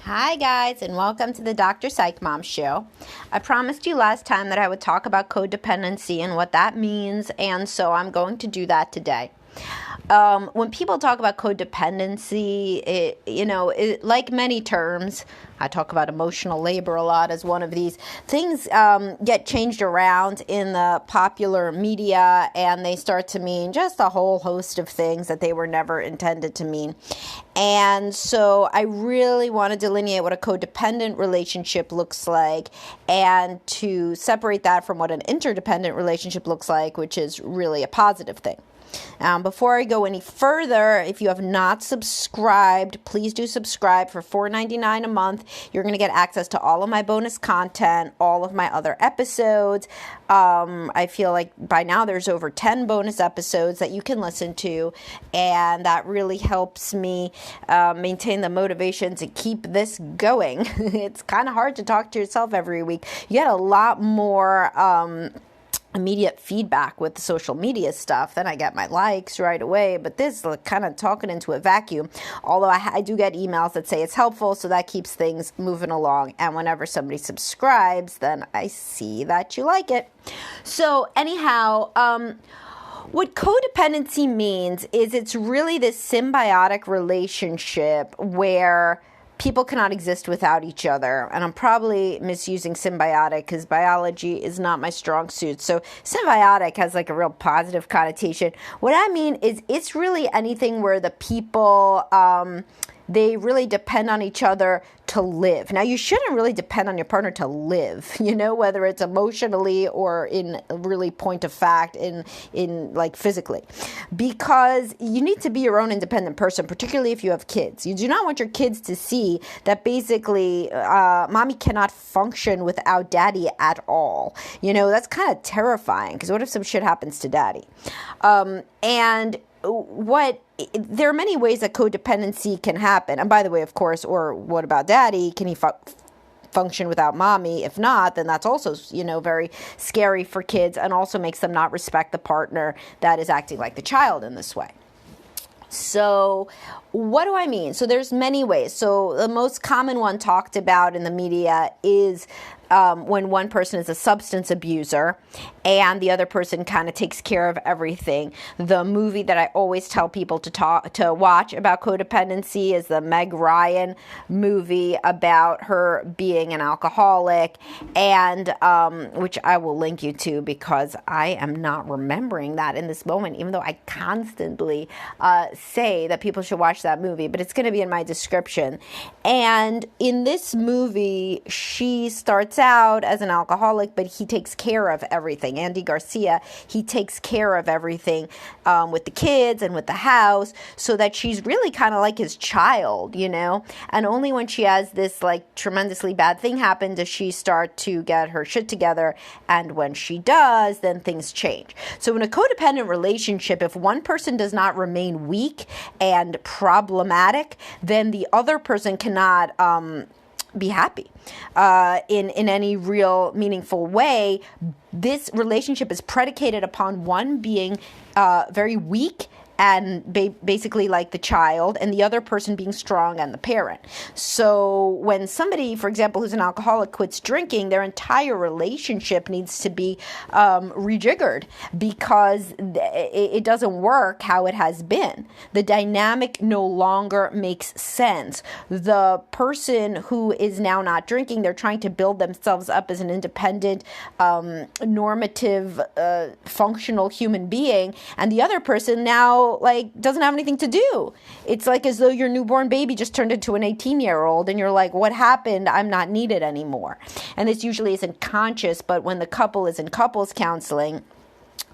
Hi guys, and welcome to the Dr. Psych Mom Show. I promised you last time that I would talk about codependency and what that means, and so I'm going to do that today. When people talk about codependency, like many terms, I talk about emotional labor a lot as one of these things, get changed around in the popular media, and they start to mean just a whole host of things that they were never intended to mean. And so I really want to delineate what a codependent relationship looks like and to separate that from what an interdependent relationship looks like, which is really a positive thing. Before I go any further, if you have not subscribed, please do subscribe for $4.99 a month. You're going to get access to all of my bonus content, all of my other episodes. I feel like by now there's over 10 bonus episodes that you can listen to, and that really helps me maintain the motivation to keep this going. It's kind of hard to talk to yourself every week. You get a lot more immediate feedback with the social media stuff, then I get my likes right away, but this is kind of talking into a vacuum, although I do get emails that say it's helpful, so that keeps things moving along, and whenever somebody subscribes, then I see that you like it. So anyhow, what codependency means is it's really this symbiotic relationship where people cannot exist without each other. And I'm probably misusing symbiotic because biology is not my strong suit. So symbiotic has like a real positive connotation. What I mean is it's really anything where the people, they really depend on each other to live. Now, you shouldn't really depend on your partner to live, whether it's emotionally or in really point of fact, in like physically, because you need to be your own independent person, particularly if you have kids. You do not want your kids to see that basically mommy cannot function without daddy at all. That's kind of terrifying, because what if some shit happens to daddy? There are many ways that codependency can happen. And by the way, of course, or what about daddy? Can he function without mommy? If not, then that's also, very scary for kids and also makes them not respect the partner that is acting like the child in this way. So what do I mean? So there's many ways. So the most common one talked about in the media is when one person is a substance abuser and the other person kind of takes care of everything. The movie that I always tell people to watch about codependency is the Meg Ryan movie about her being an alcoholic, and which I will link you to because I am not remembering that in this moment, even though I constantly say that people should watch that movie, but it's going to be in my description. And in this movie, she starts out as an alcoholic, but he takes care of everything. Andy Garcia, he takes care of everything with the kids and with the house, so that she's really kind of like his child, and only when she has this like tremendously bad thing happen does she start to get her shit together, and when she does, then things change. So in a codependent relationship, if one person does not remain weak and problematic, then the other person cannot be happy in any real meaningful way. This relationship is predicated upon one being very weak and basically like the child, and the other person being strong and the parent. So when somebody, for example, who's an alcoholic quits drinking, their entire relationship needs to be rejiggered because it doesn't work how it has been. The dynamic no longer makes sense. The person who is now not drinking, they're trying to build themselves up as an independent, normative, functional human being, and the other person now doesn't have anything to do. It's like as though your newborn baby just turned into an 18-year-old and you're like, what happened? I'm not needed anymore. And this usually isn't conscious, but when the couple is in couples counseling,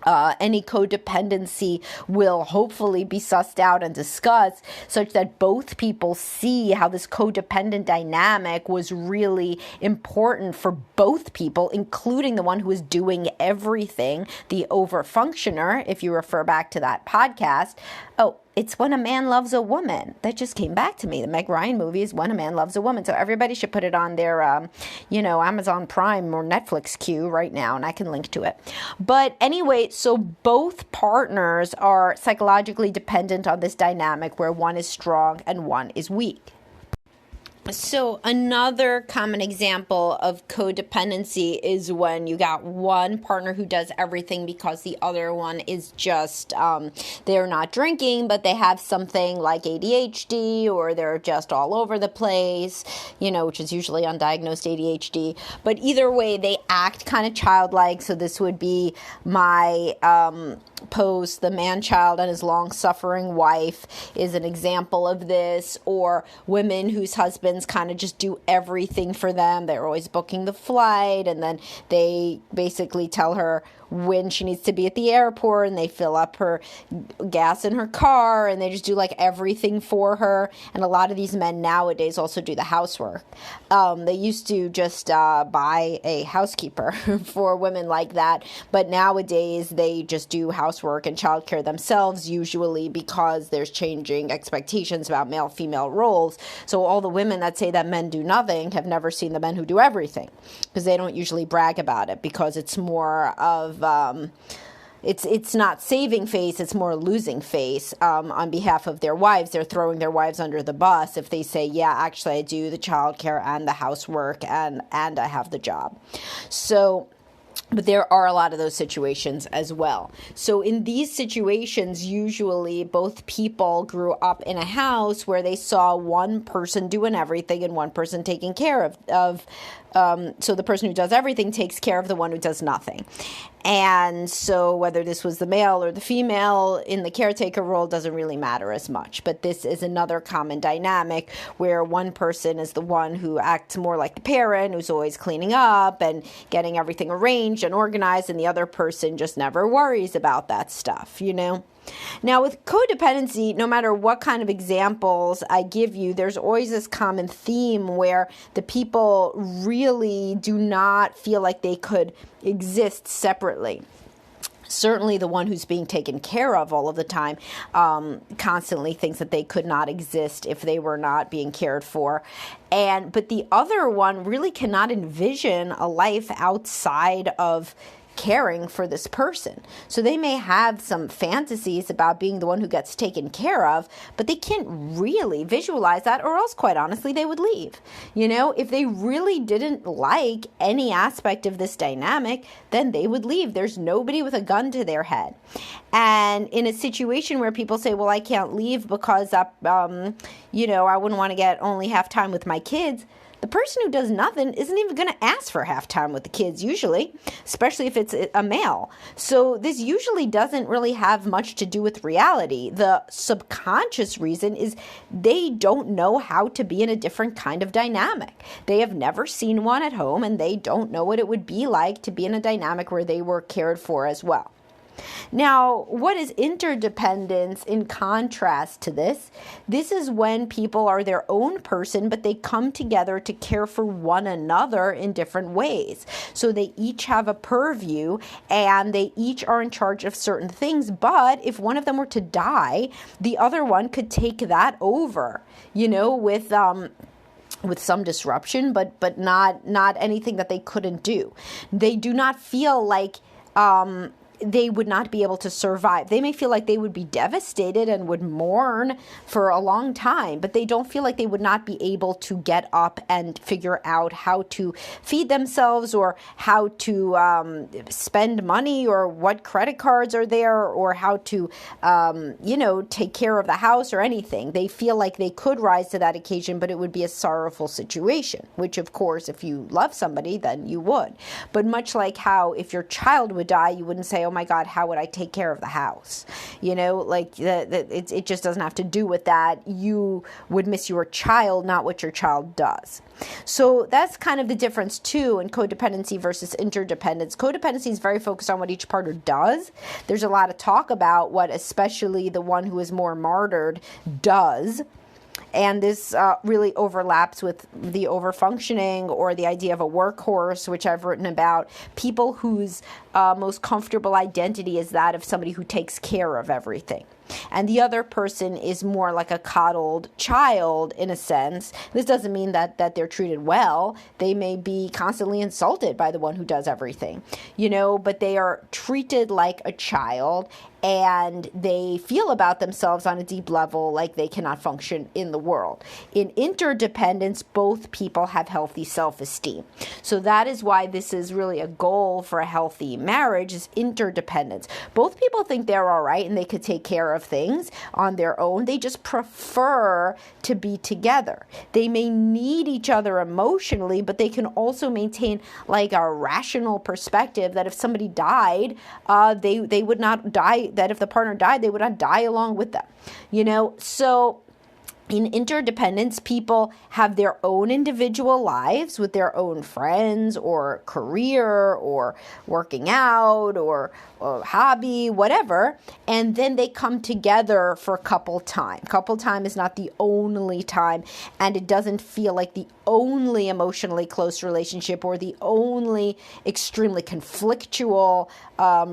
any codependency will hopefully be sussed out and discussed such that both people see how this codependent dynamic was really important for both people, including the one who is doing everything, the overfunctioner, if you refer back to that podcast. Oh, it's When a Man Loves a Woman. That just came back to me. The Meg Ryan movie is When a Man Loves a Woman. So everybody should put it on their, Amazon Prime or Netflix queue right now, and I can link to it. But anyway, so both partners are psychologically dependent on this dynamic where one is strong and one is weak. So another common example of codependency is when you got one partner who does everything because the other one is just, they're not drinking, but they have something like ADHD, or they're just all over the place, which is usually undiagnosed ADHD. But either way, they act kind of childlike. So this would be my post, the man-child and his long-suffering wife is an example of this, or women whose husbands kind of just do everything for them. They're always booking the flight, and then they basically tell her when she needs to be at the airport, and they fill up her gas in her car, and they just do like everything for her. And a lot of these men nowadays also do the housework. They used to just buy a housekeeper for women like that, but nowadays they just do housework and childcare themselves, usually because there's changing expectations about male-female roles. So all the women that say that men do nothing have never seen the men who do everything, because they don't usually brag about it, because it's more of it's not saving face, it's more losing face on behalf of their wives. They're throwing their wives under the bus if they say, yeah, actually I do the childcare and the housework and I have the job. So, but there are a lot of those situations as well. So in these situations, usually both people grew up in a house where they saw one person doing everything and one person taking care of so the person who does everything takes care of the one who does nothing. And so whether this was the male or the female in the caretaker role doesn't really matter as much. But this is another common dynamic where one person is the one who acts more like the parent, who's always cleaning up and getting everything arranged and organized, and the other person just never worries about that stuff, Now, with codependency, no matter what kind of examples I give you, there's always this common theme where the people really do not feel like they could exist separately. Certainly the one who's being taken care of all of the time constantly thinks that they could not exist if they were not being cared for. But the other one really cannot envision a life outside of caring for this person. So they may have some fantasies about being the one who gets taken care of, but they can't really visualize that, or else, quite honestly, they would leave. If they really didn't like any aspect of this dynamic, then they would leave. There's nobody with a gun to their head. And in a situation where people say, well, I can't leave because, I wouldn't want to get only half time with my kids, the person who does nothing isn't even going to ask for half time with the kids usually, especially if it's a male. So this usually doesn't really have much to do with reality. The subconscious reason is they don't know how to be in a different kind of dynamic. They have never seen one at home, and they don't know what it would be like to be in a dynamic where they were cared for as well. Now, what is interdependence in contrast to this? This is when people are their own person, but they come together to care for one another in different ways. So they each have a purview, and they each are in charge of certain things. But if one of them were to die, the other one could take that over, with some disruption, but not anything that they couldn't do. They do not feel like they would not be able to survive. They may feel like they would be devastated and would mourn for a long time, but they don't feel like they would not be able to get up and figure out how to feed themselves, or how to spend money, or what credit cards are there, or how to, take care of the house or anything. They feel like they could rise to that occasion, but it would be a sorrowful situation, which of course, if you love somebody, then you would. But much like how if your child would die, you wouldn't say, oh my God, how would I take care of the house? It just doesn't have to do with that. You would miss your child, not what your child does. So that's kind of the difference too in codependency versus interdependence. Codependency is very focused on what each partner does. There's a lot of talk about what especially the one who is more martyred does. And this really overlaps with the overfunctioning, or the idea of a workhorse, which I've written about. People whose most comfortable identity is that of somebody who takes care of everything. And the other person is more like a coddled child in a sense. This doesn't mean that they're treated well. They may be constantly insulted by the one who does everything, but they are treated like a child. and they feel about themselves on a deep level like they cannot function in the world. In interdependence, both people have healthy self-esteem. So that is why this is really a goal for a healthy marriage, is interdependence. Both people think they're all right and they could take care of things on their own. They just prefer to be together. They may need each other emotionally, but they can also maintain like a rational perspective that if somebody died, they would not die, that if the partner died, they would not die along with them. So in interdependence, people have their own individual lives with their own friends or career or working out or hobby, whatever, and then they come together for couple time. Couple time is not the only time, and it doesn't feel like the only emotionally close relationship or the only extremely conflictual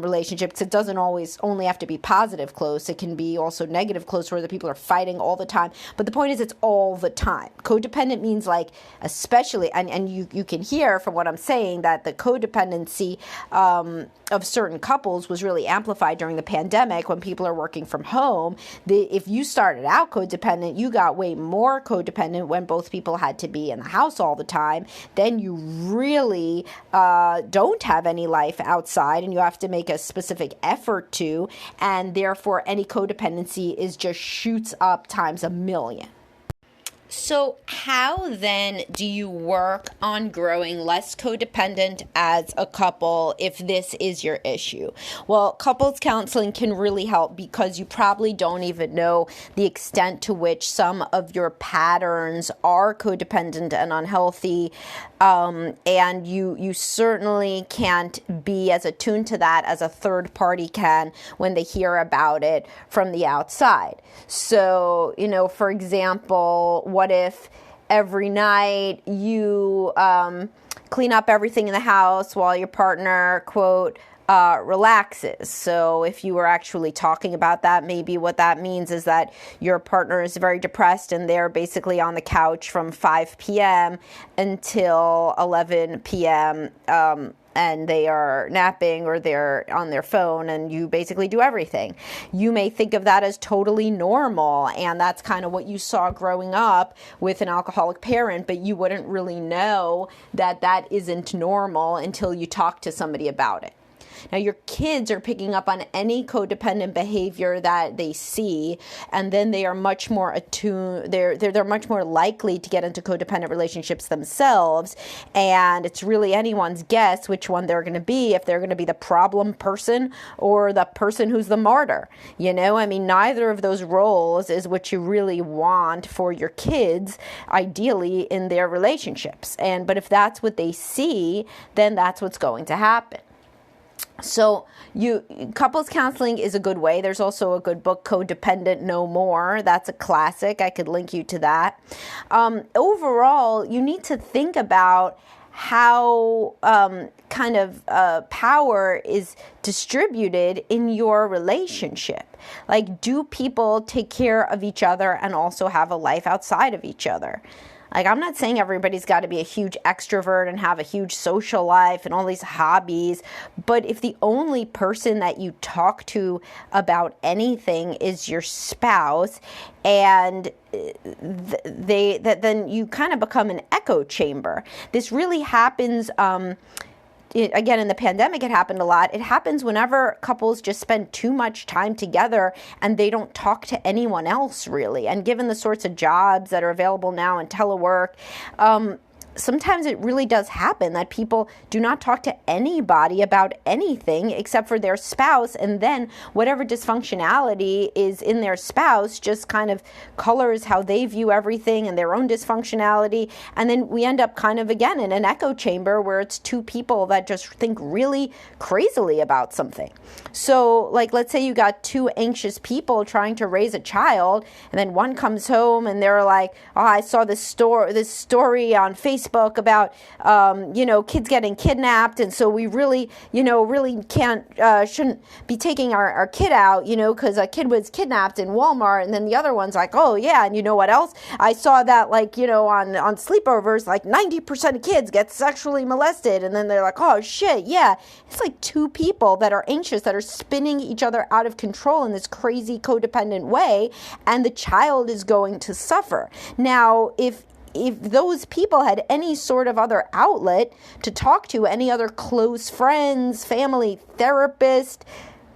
relationship, because it doesn't always only have to be positive close. It can be also negative close where the people are fighting all the time. But the point is, it's all the time. Codependent means like especially, and you can hear from what I'm saying that the codependency of certain couples was really amplified during the pandemic when people are working from home. If you started out codependent, you got way more codependent when both people had to be in the house all the time. Then you really don't have any life outside, and you have to make a specific effort to, and therefore any codependency is just shoots up times a million. So how then do you work on growing less codependent as a couple if this is your issue? Well, couples counseling can really help because you probably don't even know the extent to which some of your patterns are codependent and unhealthy. And you certainly can't be as attuned to that as a third party can when they hear about it from the outside. So, for example, what if every night you clean up everything in the house while your partner, quote, relaxes? So if you were actually talking about that, maybe what that means is that your partner is very depressed and they're basically on the couch from 5 p.m. until 11 p.m. And they are napping or they're on their phone and you basically do everything. You may think of that as totally normal, and that's kind of what you saw growing up with an alcoholic parent, but you wouldn't really know that that isn't normal until you talk to somebody about it. Now, your kids are picking up on any codependent behavior that they see, and then they are much more attuned. They're much more likely to get into codependent relationships themselves, and it's really anyone's guess which one they're going to be, if they're going to be the problem person or the person who's the martyr. Neither of those roles is what you really want for your kids, ideally, in their relationships. But if that's what they see, then that's what's going to happen. So couples counseling is a good way. There's also a good book, Codependent No More. That's a classic. I could link you to that. Overall, you need to think about how power is distributed in your relationship. Like, do people take care of each other and also have a life outside of each other? Like, I'm not saying everybody's got to be a huge extrovert and have a huge social life and all these hobbies, but if the only person that you talk to about anything is your spouse, and then you kind of become an echo chamber. This really happens. Again, in the pandemic, it happened a lot. It happens whenever couples just spend too much time together and they don't talk to anyone else, really. And given the sorts of jobs that are available now in telework, sometimes it really does happen that people do not talk to anybody about anything except for their spouse, and then whatever dysfunctionality is in their spouse just kind of colors how they view everything and their own dysfunctionality, and then we end up kind of, again, in an echo chamber where it's two people that just think really crazily about something. So, like, let's say you got two anxious people trying to raise a child, and then one comes home and they're like, oh, I saw this story on Facebook Facebook about, kids getting kidnapped. And so we really shouldn't be taking our kid out, because a kid was kidnapped in Walmart. And then the other one's like, oh yeah. And you know what else? I saw that on sleepovers, 90% of kids get sexually molested. And then they're like, oh shit. Yeah. It's like two people that are anxious, that are spinning each other out of control in this crazy codependent way. And the child is going to suffer. Now, if those people had any sort of other outlet to talk to, any other close friends, family, therapist,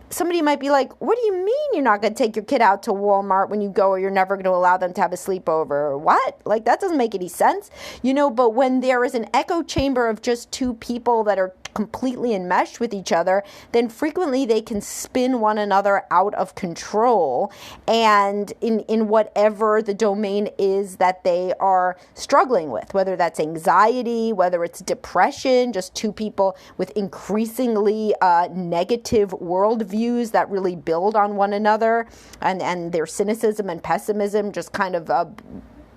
somebody might be like, what do you mean you're not going to take your kid out to Walmart when you go, or you're never going to allow them to have a sleepover? What? That doesn't make any sense. But when there is an echo chamber of just two people that are completely enmeshed with each other, then frequently they can spin one another out of control, and in whatever the domain is that they are struggling with, whether that's anxiety, whether it's depression, just two people with increasingly negative worldviews that really build on one another, and their cynicism and pessimism just kind of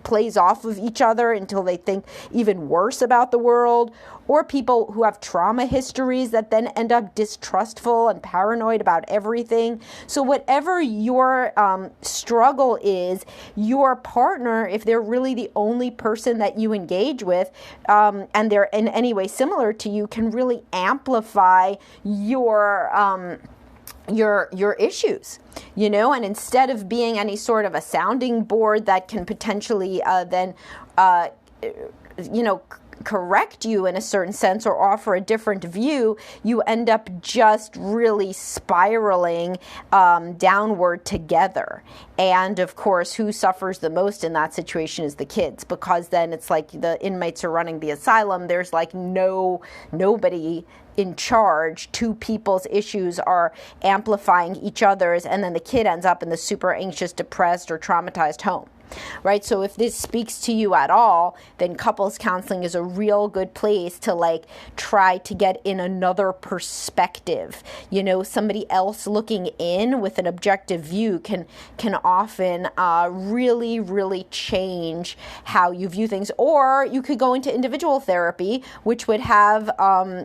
plays off of each other until they think even worse about the world, or people who have trauma histories that then end up distrustful and paranoid about everything. So whatever your struggle is, your partner, if they're really the only person that you engage with, and they're in any way similar to you, can really amplify your issues, and instead of being any sort of a sounding board that can potentially correct you in a certain sense or offer a different view, you end up just really spiraling downward together. And of course, who suffers the most in that situation is the kids, because then it's like the inmates are running the asylum. There's nobody in charge. Two people's issues are amplifying each other's, and then the kid ends up in the super anxious, depressed, or traumatized home. Right? So if this speaks to you at all, then couples counseling is a real good place to try to get in another perspective. Somebody else looking in with an objective view can often really, really change how you view things. Or you could go into individual therapy, which would have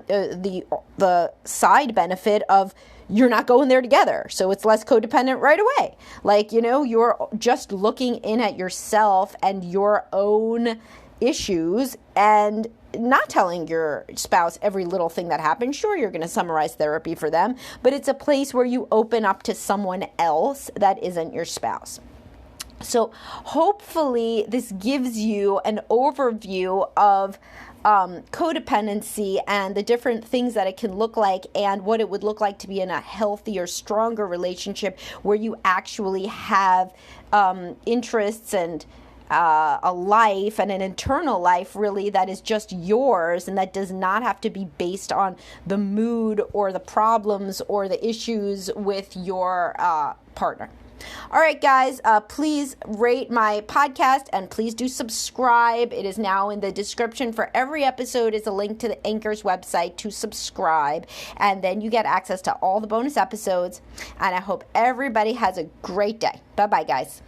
the side benefit of you're not going there together, so it's less codependent right away. You're just looking in at yourself and your own issues and not telling your spouse every little thing that happens. Sure, you're going to summarize therapy for them, but it's a place where you open up to someone else that isn't your spouse. So hopefully this gives you an overview of codependency and the different things that it can look like, and what it would look like to be in a healthier, stronger relationship where you actually have interests and a life and an internal life really that is just yours, and that does not have to be based on the mood or the problems or the issues with your partner. All right, guys, please rate my podcast and please do subscribe. It is now in the description for every episode is a link to the Anchor's website to subscribe, and then you get access to all the bonus episodes, and I hope everybody has a great day. Bye-bye, guys.